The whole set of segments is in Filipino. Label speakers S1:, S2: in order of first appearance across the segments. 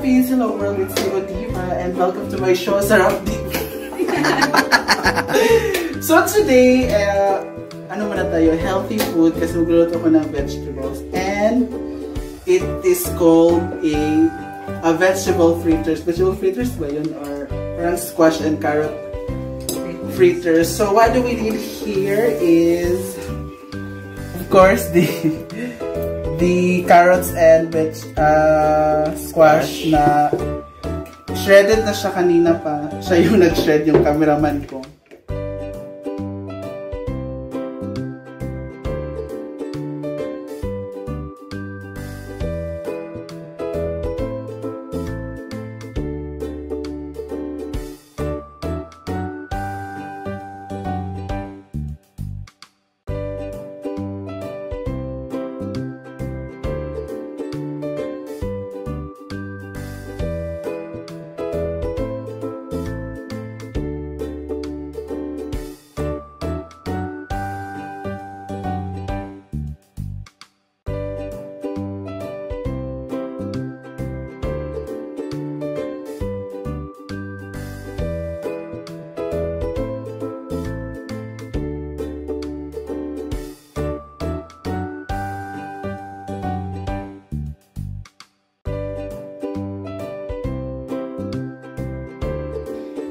S1: Philippines, hello world, it's Diva Diva, and welcome to my show, Sarap Diva. So today, ano muna tayo, healthy food kasi magluluto ko ng vegetables, and it is called a vegetable fritters. Vegetable fritters ba yun? Or parang squash and carrot fritters. So what do we need here is, of course, the carrots and squash na shredded na siya kanina pa. Siya yung nag-shred, yung cameraman ko.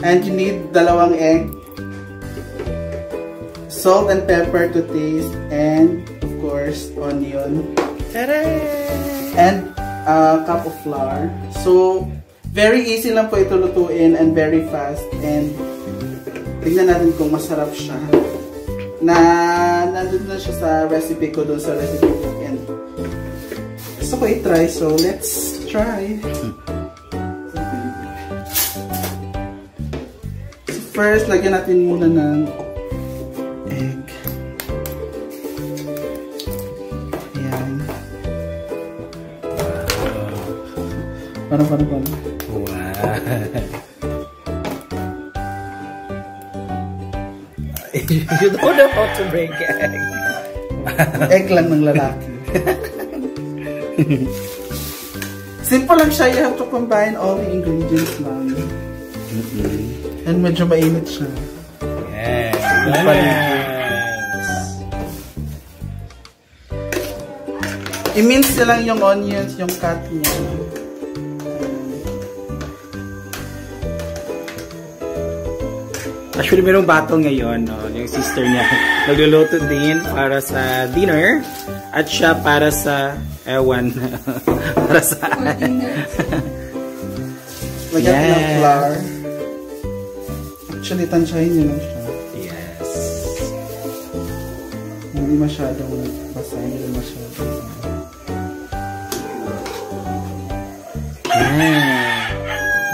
S1: And you need dalawang egg, salt and pepper to taste, and of course onion, and a cup of flour. So very easy lang po ito lutuin and very fast, and tignan natin kung masarap siya. Nandun na siya sa recipe ko, dun sa recipe book, and gusto ko i-try, so let's try. First, lagyan natin muna ng egg. Ayan. Parang.
S2: Wow. You don't know how to break egg.
S1: Egg lang ng lalaki. Simple lang siya. You have to combine all the ingredients lang. And medyo mainit siya.
S2: Yes.
S1: I-mince lang yung onions, yung cut niya.
S2: Actually, merong bato ngayon, no? Yung sister niya. Nagluluto din para sa dinner. At siya para sa, ewan, para sa...
S1: Lagyan ng flour. Actually, tansyahin nyo lang siya.
S2: Yes.
S1: Hindi masyadong basa, hindi masyadong...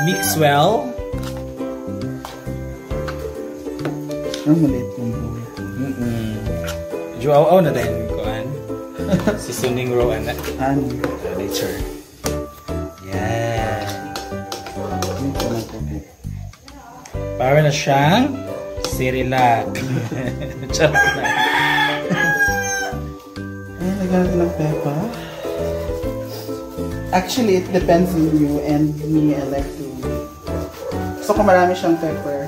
S2: Mix well.
S1: Ang maliit yung buhay.
S2: Juaw-aw na dahil ko, an? Si Suning Row, an?
S1: Ano?
S2: Nature. Yeah. Para na siyang Sirilag. Charot na.
S1: Ayan, lagyan natin ng pepper. Actually, it depends on you, and me, I like to... Gusto ko marami siyang pepper.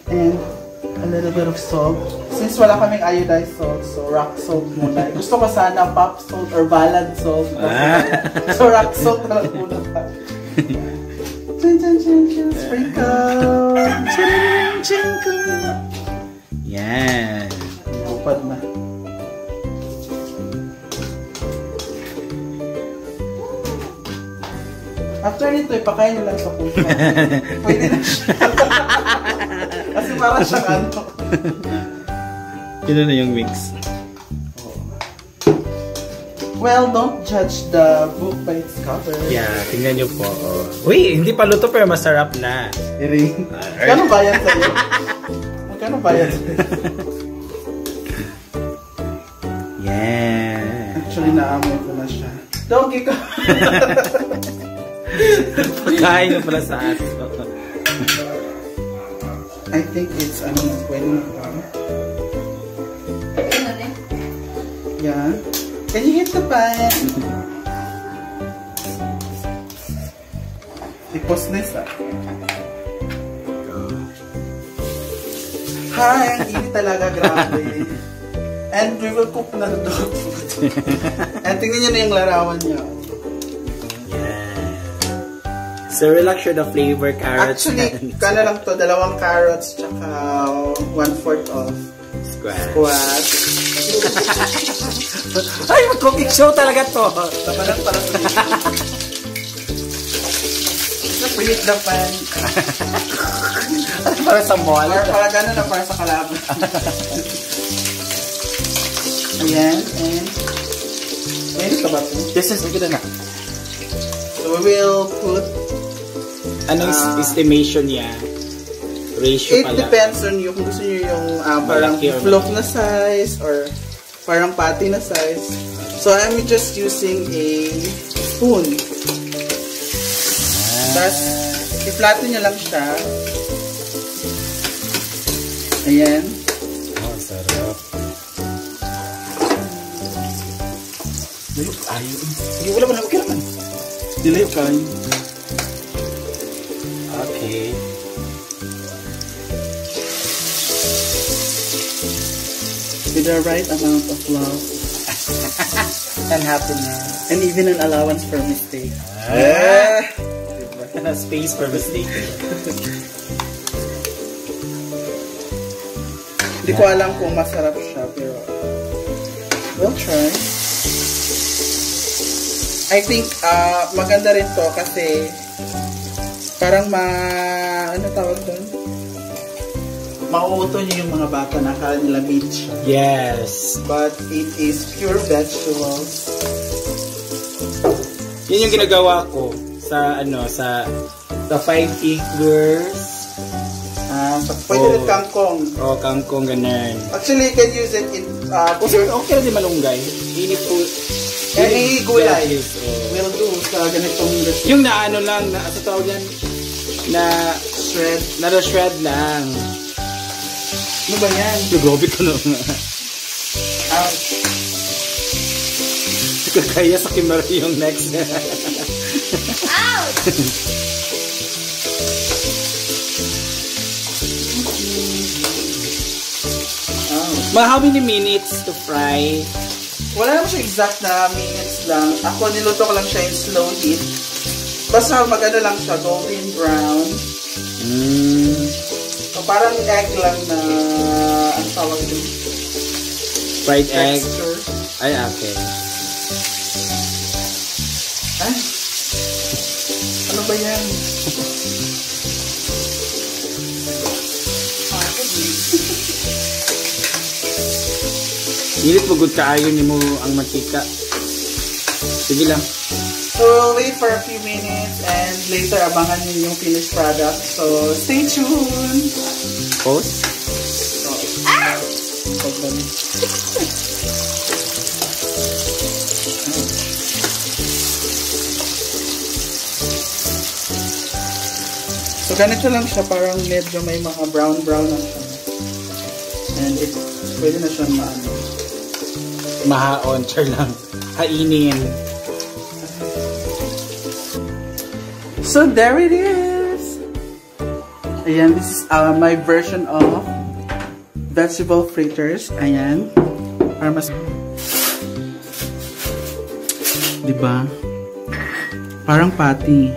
S1: And a little bit of salt. Since wala kaming iodized salt, so rock salt muna. Gusto ko sana pop salt or ballad salt. So rock salt na lang muna pa. Sprinkle!
S2: Yan.
S1: Upad na. After nito, ipakain nyo lang sa puso. Pwede na siya. Kasi para siyang ano.
S2: Yun na yung mix.
S1: Well, don't judge the book by its cover.
S2: Yeah, tingnan nyo po. Uy, hindi pa luto pero masarap na.
S1: Iri. Magkano bayad sa'yo? Magkano bayad sa'yo?
S2: Yeah.
S1: Actually, naamoy ko na siya. Doggy ko.
S2: Pagkain na pala sa atin.
S1: I think it's, ano, pwede na pa. Yeah. Can you hit the pan? Iposnes Hi, ang init talaga, grabe. And we will cook na the dog food. And tingnan nyo na yung larawan niya.
S2: Yeah. So, relax the flavor carrots.
S1: Actually, kala lang to, 2 carrots, tsaka 1/4 of squash.
S2: Ay, mag-cooking show talaga to.
S1: Tabalang para sa dito. Preheat the pan.
S2: Para sa mall.
S1: Or para gano'n na para sa kalaban. Ayan, and mayroon ka ba ito?
S2: Yes, okay na.
S1: So we will put
S2: anong estimation niya? Ratio pala?
S1: It depends on you. Kung gusto nyo yung parang loaf na size or parang patty na size. So I'm just using a spoon. Tapos, i-flatten nyo lang siya. Ayan.
S2: Oh, sarap.
S1: Layo kayo. Hindi, wala ba na? Okay naman. Hindi layo kayo.
S2: Okay.
S1: With the right amount of love.
S2: And happiness.
S1: And even an allowance for mistake.
S2: And a space for mistake.
S1: Hindi ko alam kung masarap siya, pero we'll try. I think maganda rin to kasi parang ano tawag doon? Mauuto niyo yung mga bata na akala nila meat siya.
S2: Yes.
S1: But it is pure vegetables.
S2: Yun yung ginagawa ko sa sa 5 figures.
S1: Pwede rin kangkong.
S2: Oh, kangkong ganun.
S1: Actually, you can use it in
S2: okay na din malunggay. Init po.
S1: Any gulay.
S2: Will
S1: do sa ganitong recipe.
S2: Yung naano lang, sa tawag yan, na
S1: shred.
S2: Na-shred lang.
S1: Ano ba yan?
S2: Grabe ko nung.
S1: Ouch.
S2: Kaya sa camera yung next.
S1: Ouch!
S2: How many minutes to fry?
S1: Wala naman siya exact na minutes lang. Ako, niluto ko lang siya in slow heat. Basta mag-ano lang siya, golden brown. So, parang egg lang na, ano tawag ito?
S2: Fried egg?
S1: Texture.
S2: Ay, okay.
S1: Ay, ano ba yan?
S2: Hilit mo good kaayo ni mo ang mantika. Sige lang.
S1: So, wait for a few minutes and later abangan niyo yung finished product. So, stay tuned!
S2: Pause? So, ganito lang siya. Parang medyo may mga brown-brown na siya. And pwede na siya maano. Mahaon, char lang. Hainin.
S1: So there it is. Ayan, this is my version of vegetable fritters. Ayan. Para mas... Diba? Parang patty.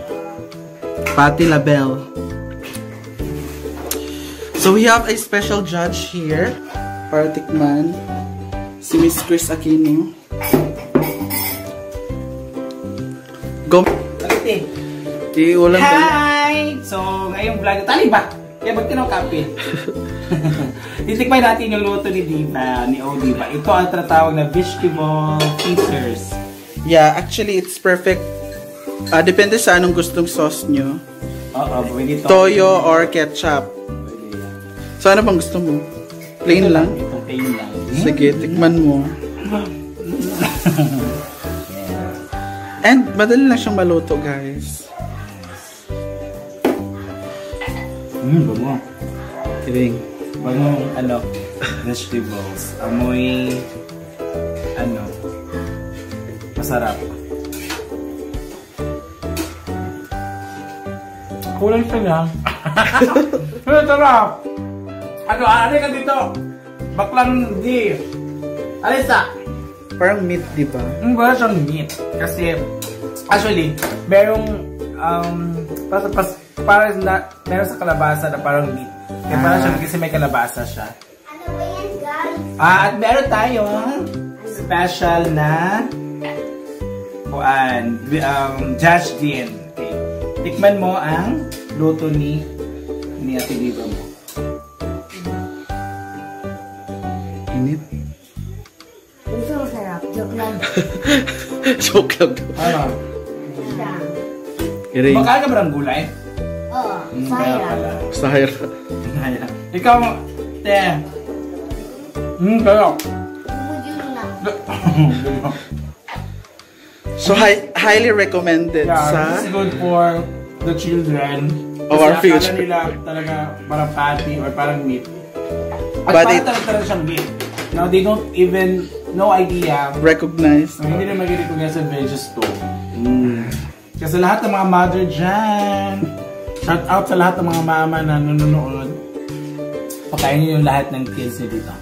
S1: Patty label. So we have a special judge here. Para tikman. Si Miss Chris Aquino. Go.
S2: Aliti.
S1: Hi!
S2: So, ngayong vlog, tali ba? Kaya ba't tinong kapil? Titikmay natin yung luto ni Diva, ni Diva. Ito ang tatawag na vegetable fritters.
S1: Yeah, actually, it's perfect. Depende sa anong gustong sauce nyo.
S2: Pwede
S1: Toyo or ketchup. So, ano bang gusto mo? Plain lang?
S2: Itong plain lang.
S1: Sige, tikman mo. And, madali lang siyang maluto, guys.
S2: Bango.
S1: Kidding.
S2: Bangong, vegetables. Amoy, masarap. Kulang siya lang. Pero sarap. Ano, ka dito. Baklang di. Alisa.
S1: Parang meat, di ba?
S2: Wala siyang meat. Kasi, actually, merong, meron sa kalabasa na parang meat. Kaya parang siya kasi may kalabasa siya.
S3: Ano ba yan, guys?
S2: At meron tayo special na Josh din. Okay. Tikman mo ang luto ni Ate Diva mo.
S1: Init?
S3: Ito masarap. Joke lang.
S1: Joke lang.
S2: Ano?
S1: Iring.
S2: Makain ka ba ng gulay?
S3: Oo.
S2: Kaya pala.
S1: Sahir.
S2: Kaya. Ikaw, te. Kaya.
S3: Bumudyo lang.
S1: So, highly recommended
S2: Yeah,
S1: sa
S2: this is good for the children.
S1: Of our
S2: Kasi
S1: future.
S2: akala nila talaga parang patty or parang meat. At
S1: But
S2: parang talaga siyang meat. Now, they don't even, no idea.
S1: recognize.
S2: Hindi na mag-recognize sa veggies to. Kasi lahat ng mga mother dyan, shout out sa lahat ng mga mama na nanonood. Pakainin yung lahat ng kids nyo dito.